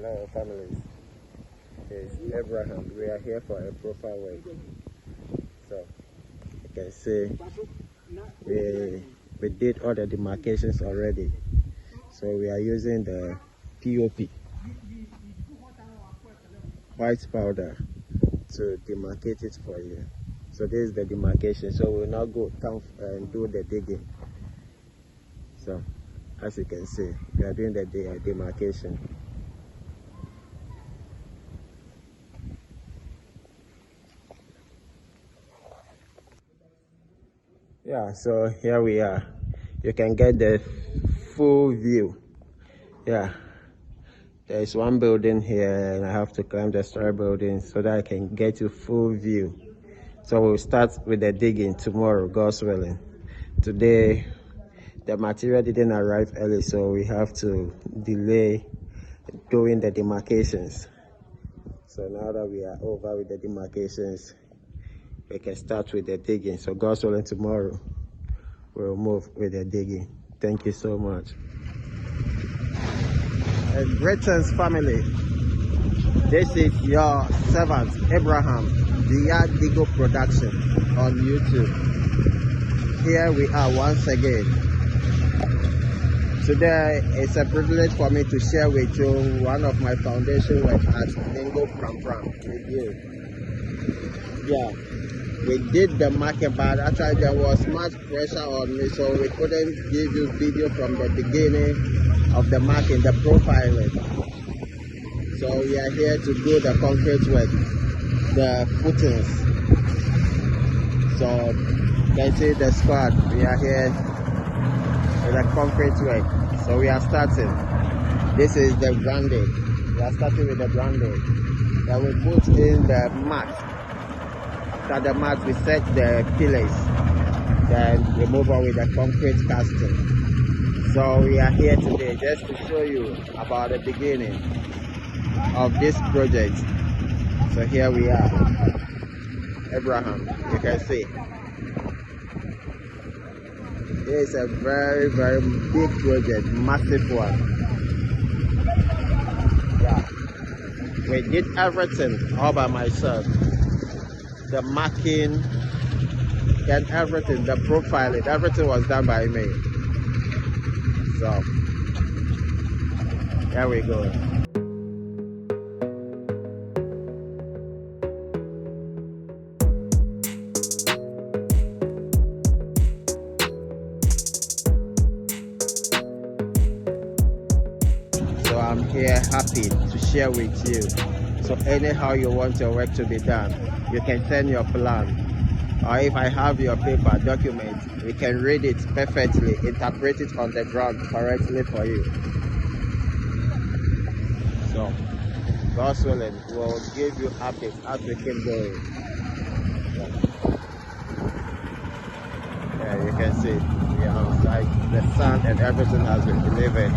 Hello families, it's Abraham. We are here for a proper work. So you can see we did all the demarcations already. So we are using the POP, white powder, to demarcate it for you. So this is the demarcation. So we'll now go down and do the digging. So as you can see, we are doing the demarcation. Yeah, so here we are. You can get the full view. Yeah, there is one building here and I have to climb the story building so that I can get you full view. So we'll start with the digging tomorrow, God's willing. Today the material didn't arrive early, so we have to delay doing the demarcations. So now that we are over with the demarcations, we can start with the digging. So God's willing, tomorrow we'll move with the digging. Thank you so much. And greetings family. This is your servant Abraham, the Yard Digo Production on YouTube. Here we are once again. Today it's a privilege for me to share with you one of my foundation work at Ningo Pram Pram with you. Yeah, we did the market, but actually there was much pressure on me, so we couldn't give you video from the beginning of the marking, the profiling. So we are here to do the concrete work, the footings. So you can see the squad. We are here with the concrete work. So we are starting. This is the branding. We are starting with the branding. Then we put in the mat. After the mat, we set the pillars. Then we move on with the concrete casting. So we are here today just to show you about the beginning of this project. So here we are, Abraham, you can see. This is a very big project, massive one. Yeah, we did everything all by myself. The marking and everything, the profiling, everything was done by me. So here we go. So I'm here happy to share with you. So anyhow you want your work to be done, you can send your plan. Or if I have your paper document, we can read it perfectly, interpret it on the ground correctly for you. So God's willing, we'll give you updates as we keep going. Yeah, you can see we are outside. The sand and everything has been delivered.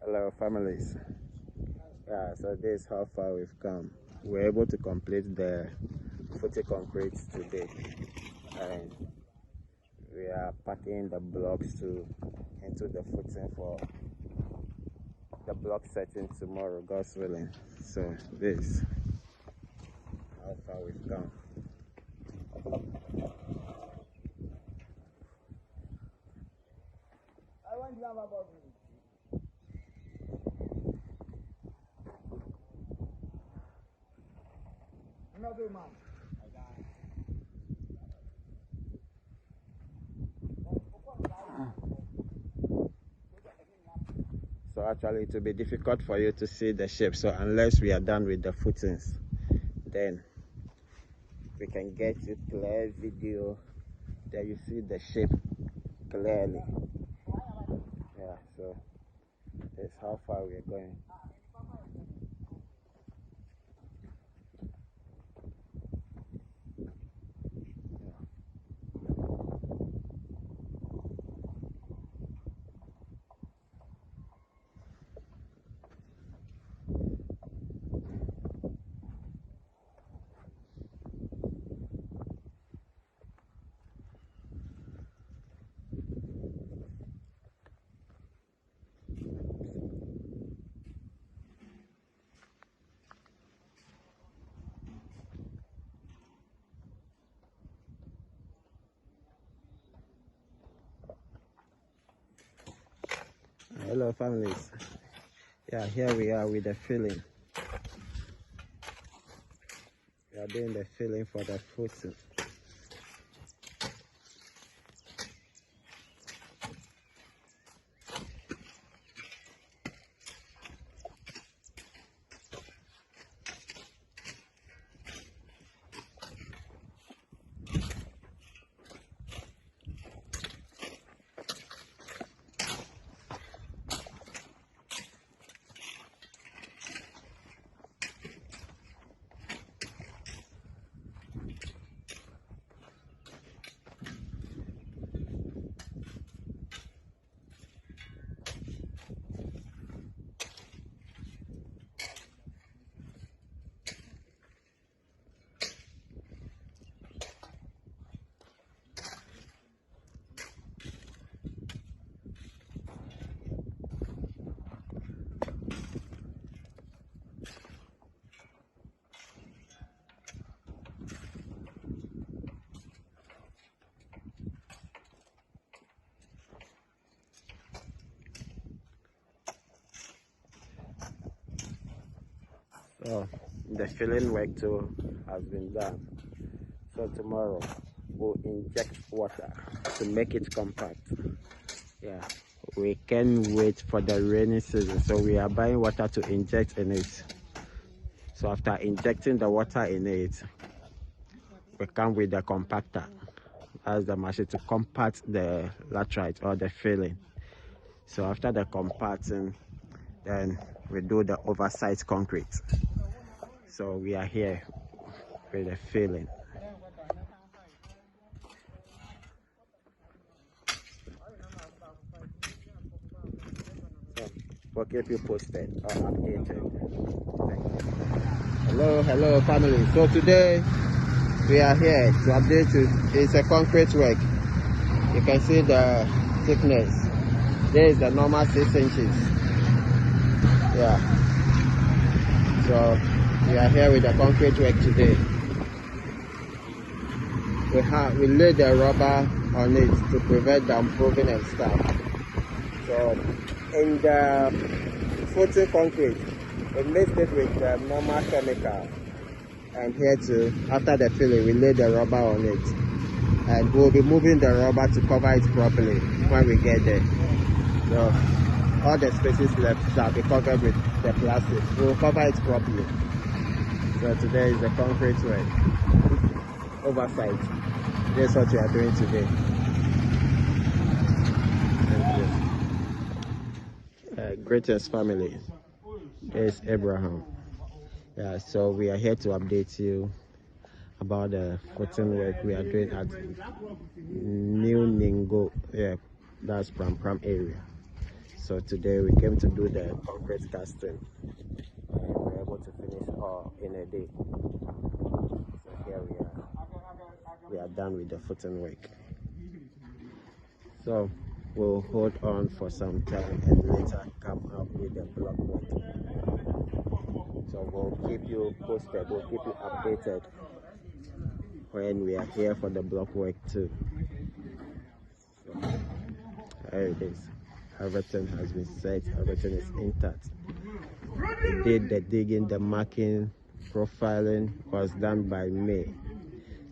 Hello families. Yeah, so this is how far we've come. We're able to complete the footy concrete today, and we are packing the blocks into the footing for the block setting tomorrow, God's willing. So this how far we've come. So actually it will be difficult for you to see the shape, so unless we are done with the footings, then we can get you clear video that you see the shape clearly. Yeah, so that's how far we are going. Hello families. Yeah, here we are with the filling. We are doing the filling for the footing. So the filling work too has been done. So tomorrow we'll inject water to make it compact. Yeah, we can wait for the rainy season, so we are buying water to inject in it. So after injecting the water in it, we come with the compactor as the machine to compact the laterite or the filling. So after the compacting, then we do the oversight concrete. So we are here with the filling. So we'll keep you posted or updated. Hello family. So today we are here to update you. It's a concrete work. You can see the thickness. There is the normal 6 inches. Yeah. So we are here with the concrete work today. We laid the rubber on it to prevent the improving and stuff. So in the footing concrete, we mixed it with the normal chemical. And here too, after the filling, we laid the rubber on it. And we'll be moving the rubber to cover it properly when we get there. So all the spaces left shall be covered with the plastic. We'll cover it properly. So today is the concrete work. Oversight. That's what we are doing today. Greatest family. There's Abraham. Yeah, so we are here to update you about the footing work we are doing at New Ningo. Yeah, that's Pram area. So today we came to do the concrete casting. And we were able to finish all in a day. So here we are. We are done with the footing work. So we'll hold on for some time and later come up with the block work. So So we'll keep you posted, we'll keep you updated when we are here for the block work too. So there it is. Everything has been set, everything is intact. We did the digging, the marking, profiling was done by me.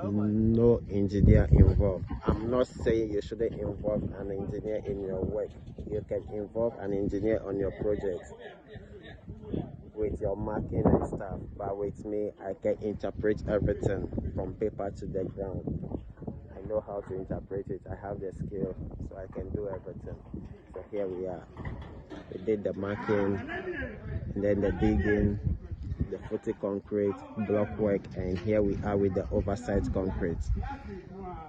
No engineer involved. I'm not saying you shouldn't involve an engineer in your work. You can involve an engineer on your project with your marking and stuff, but with me, I can interpret everything from paper to the ground. I know how to interpret it. I have the skill, so I can do everything. So here we are. We did the marking, and then the digging, the footy concrete, block work, and here we are with the oversight concrete.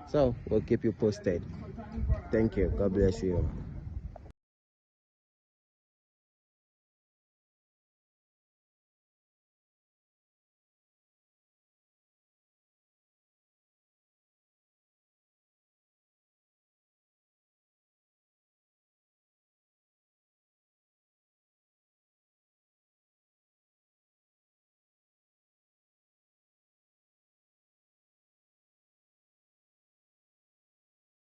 So we'll keep you posted. Thank you. God bless you.